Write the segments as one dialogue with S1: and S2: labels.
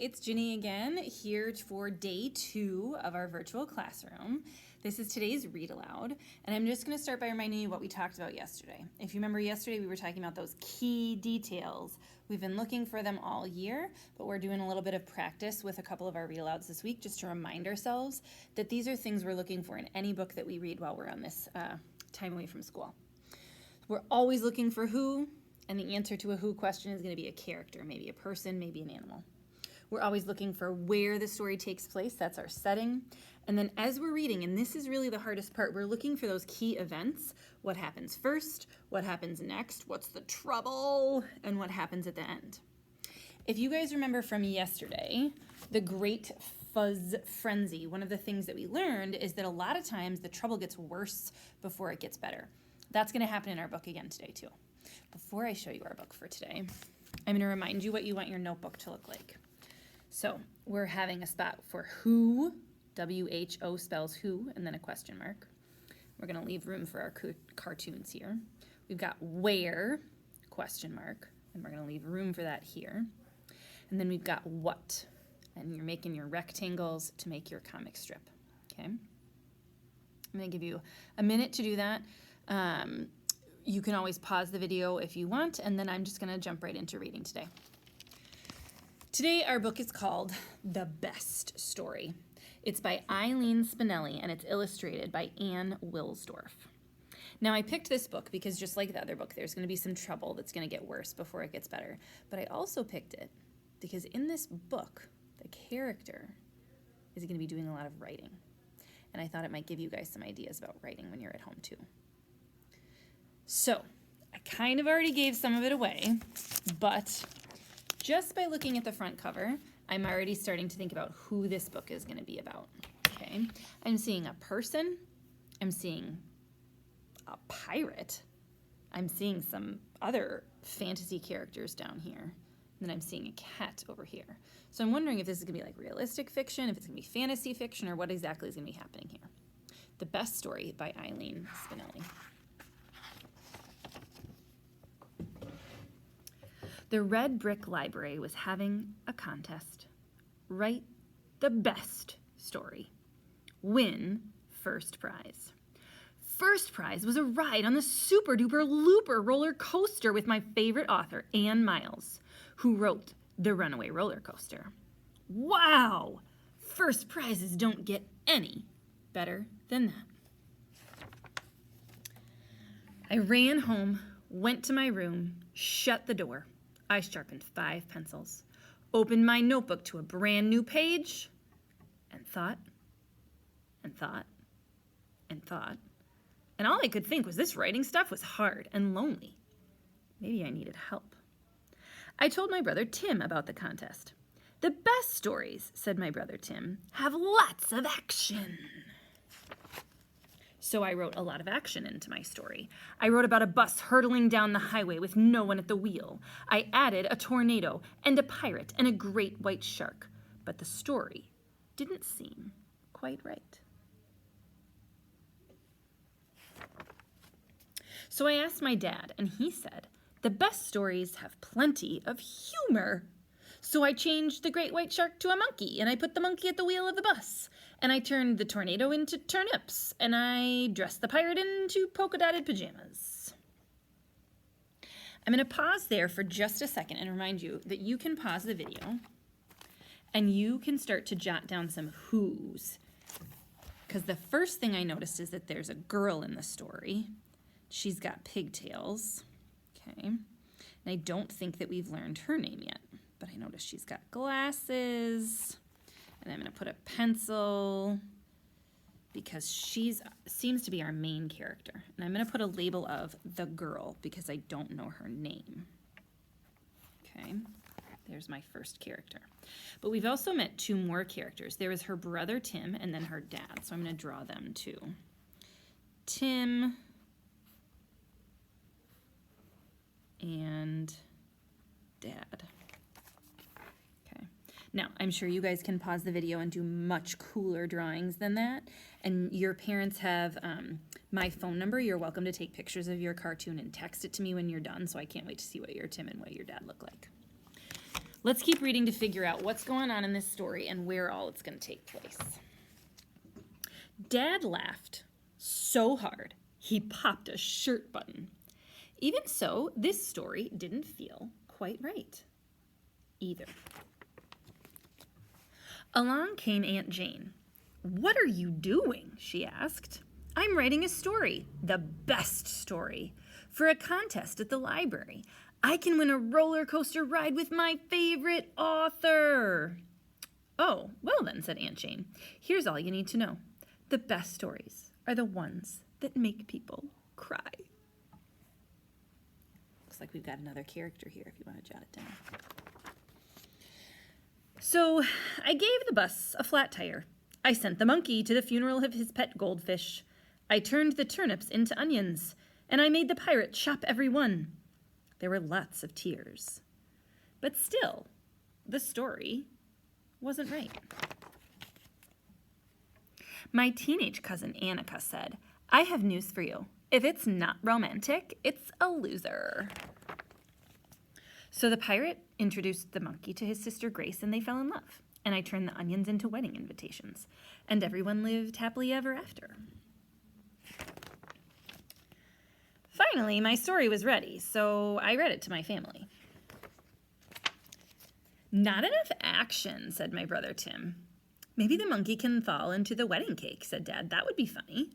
S1: it's Ginny again, here for day 2 of our virtual classroom. This is today's Read Aloud, and I'm just going to start by reminding you what we talked about yesterday. If you remember yesterday, we were talking about those key details. We've been looking for them all year, but we're doing a little bit of practice with a couple of our Read Alouds this week just to remind ourselves that these are things we're looking for in any book that we read while we're on this time away from school. We're always looking for who, and the answer to a who question is going to be a character, maybe a person, maybe an animal. We're always looking for where the story takes place. That's our setting. And then as we're reading, and this is really the hardest part, we're looking for those key events. What happens first? What happens next? What's the trouble? And what happens at the end? If you guys remember from yesterday, the Great Fuzz Frenzy, one of the things that we learned is that a lot of times the trouble gets worse before it gets better. That's going to happen in our book again today too. Before I show you our book for today, I'm going to remind you what you want your notebook to look like. So we're having a spot for who, W-H-O spells who, and then a question mark. We're going to leave room for our cartoons here. We've got where, question mark, and we're going to leave room for that here. And then we've got what, and you're making your rectangles to make your comic strip, okay? I'm going to give you a minute to do that. You can always pause the video if you want, and then I'm just going to jump right into reading today. Today, our book is called The Best Story. It's by Eileen Spinelli, and it's illustrated by Anne Wilsdorf. Now, I picked this book because just like the other book, there's going to be some trouble that's going to get worse before it gets better. But I also picked it because in this book, the character is going to be doing a lot of writing. And I thought it might give you guys some ideas about writing when you're at home, too. So, I kind of already gave some of it away, but just by looking at the front cover, I'm already starting to think about who this book is going to be about, okay? I'm seeing a person, I'm seeing a pirate, I'm seeing some other fantasy characters down here, and then I'm seeing a cat over here. So I'm wondering if this is going to be like realistic fiction, if it's going to be fantasy fiction, or what exactly is going to be happening here. The Best Story by Eileen Spinelli. The Red Brick Library was having a contest. Write the best story. Win first prize. First prize was a ride on the super duper looper roller coaster with my favorite author, Anne Miles, who wrote The Runaway Roller Coaster. Wow! First prizes don't get any better than that. I ran home, went to my room, shut the door. I sharpened 5 pencils, opened my notebook to a brand new page, and thought, and thought, and thought. And all I could think was this writing stuff was hard and lonely. Maybe I needed help. I told my brother Tim about the contest. The best stories, said my brother Tim, have lots of action. So I wrote a lot of action into my story. I wrote about a bus hurtling down the highway with no one at the wheel. I added a tornado and a pirate and a great white shark. But the story didn't seem quite right. So I asked my dad, and he said, the best stories have plenty of humor. So I changed the great white shark to a monkey, and I put the monkey at the wheel of the bus. And I turned the tornado into turnips, and I dressed the pirate into polka-dotted pajamas. I'm going to pause there for just a second and remind you that you can pause the video, and you can start to jot down some who's. Because the first thing I noticed is that there's a girl in the story. She's got pigtails, okay? And I don't think that we've learned her name yet, but I noticed she's got glasses. And I'm going to put a pencil because she seems to be our main character. And I'm going to put a label of the girl because I don't know her name. Okay, there's my first character. But we've also met 2 more characters. There was her brother Tim and then her dad. So I'm going to draw them too. Tim and Dad. Now, I'm sure you guys can pause the video and do much cooler drawings than that. And your parents have my phone number. You're welcome to take pictures of your cartoon and text it to me when you're done, so I can't wait to see what your Tim and what your dad look like. Let's keep reading to figure out what's going on in this story and where all it's going to take place. Dad laughed so hard he popped a shirt button. Even so, this story didn't feel quite right either. Along came Aunt Jane. "What are you doing?" she asked. "I'm writing a story, the best story, for a contest at the library. I can win a roller coaster ride with my favorite author." "Oh, well then," said Aunt Jane. "Here's all you need to know. The best stories are the ones that make people cry." Looks like we've got another character here if you want to jot it down. "So I gave the bus a flat tire. I sent the monkey to the funeral of his pet goldfish. I turned the turnips into onions, and I made the pirate chop every one." There were lots of tears. But still, the story wasn't right. My teenage cousin Annika said, "I have news for you. If it's not romantic, it's a loser." So the pirate introduced the monkey to his sister Grace, and they fell in love. And I turned the onions into wedding invitations. And everyone lived happily ever after. Finally, my story was ready, so I read it to my family. "Not enough action," said my brother Tim. "Maybe the monkey can fall into the wedding cake," said Dad. "That would be funny."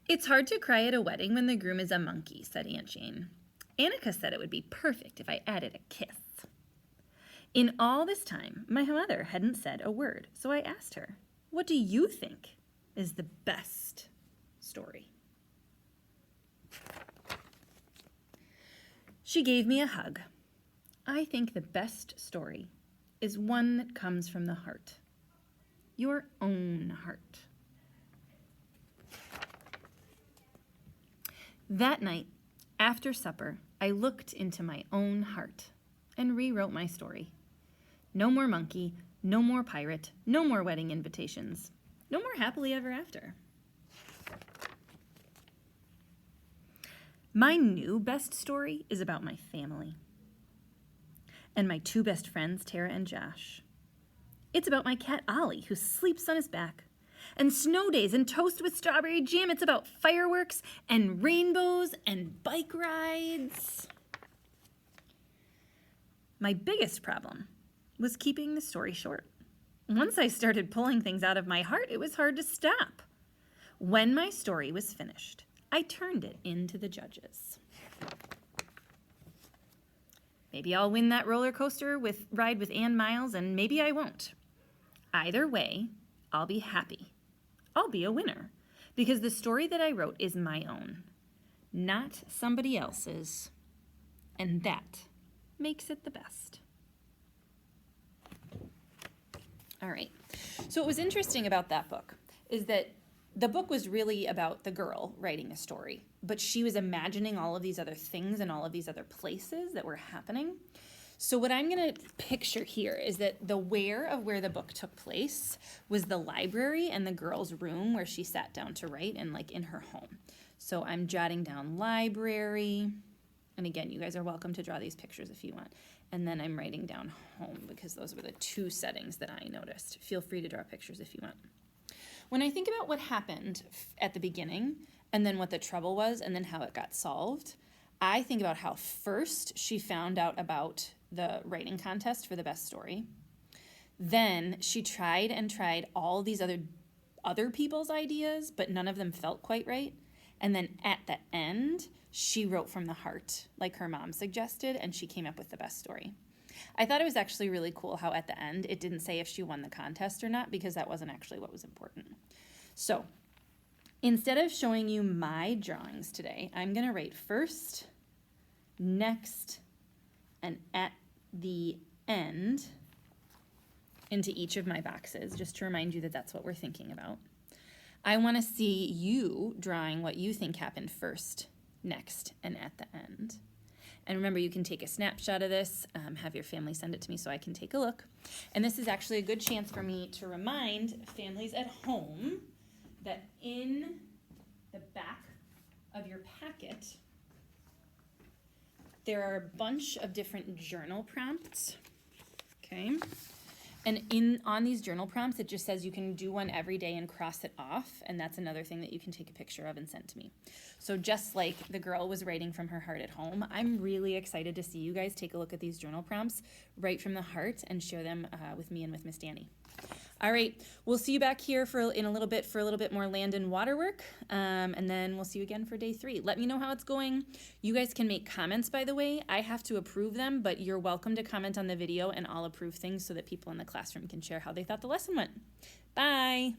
S1: "It's hard to cry at a wedding when the groom is a monkey," said Aunt Jane. "Annika said it would be perfect if I added a kiss." In all this time, my mother hadn't said a word, so I asked her, "What do you think is the best story?" She gave me a hug. "I think the best story is one that comes from the heart. Your own heart." That night, after supper, I looked into my own heart and rewrote my story. No more monkey, no more pirate, no more wedding invitations, no more happily ever after. My new best story is about my family and my two best friends, Tara and Josh. It's about my cat, Ollie, who sleeps on his back, and snow days and toast with strawberry jam. It's about fireworks and rainbows and bike rides. My biggest problem was keeping the story short. Once I started pulling things out of my heart, it was hard to stop. When my story was finished, I turned it into the judges. Maybe I'll win that roller coaster ride with Ann Miles, and maybe I won't. Either way, I'll be happy. I'll be a winner, because the story that I wrote is my own, not somebody else's, and that makes it the best. All right, so what was interesting about that book is that the book was really about the girl writing a story, but she was imagining all of these other things and all of these other places that were happening. So what I'm going to picture here is that the where of where the book took place was the library and the girl's room where she sat down to write, and like in her home. So I'm jotting down library, and again, you guys are welcome to draw these pictures if you want. And then I'm writing down home because those were the two settings that I noticed. Feel free to draw pictures if you want. When I think about what happened at the beginning and then what the trouble was and then how it got solved, I think about how first she found out about the writing contest for the best story. Then she tried and tried all these other people's ideas, but none of them felt quite right. And then at the end, she wrote from the heart, like her mom suggested, and she came up with the best story. I thought it was actually really cool how at the end it didn't say if she won the contest or not, because that wasn't actually what was important. So instead of showing you my drawings today, I'm going to write first, next, and at the end into each of my boxes, just to remind you that that's what we're thinking about. I want to see you drawing what you think happened first, next, and at the end. And remember, you can take a snapshot of this, have your family send it to me so I can take a look. And this is actually a good chance for me to remind families at home that in the back of your packet, there are a bunch of different journal prompts Okay. And on these journal prompts, it just says you can do one every day and cross it off. And that's another thing that you can take a picture of and send to me. So just like the girl was writing from her heart at home, I'm really excited to see you guys take a look at these journal prompts, write from the heart, and share them with me and with Miss Danny. All right, we'll see you back here in a little bit for a little bit more land and water work, and then we'll see you again for day 3. Let me know how it's going. You guys can make comments, by the way. I have to approve them, but you're welcome to comment on the video, and I'll approve things so that people in the classroom can share how they thought the lesson went. Bye.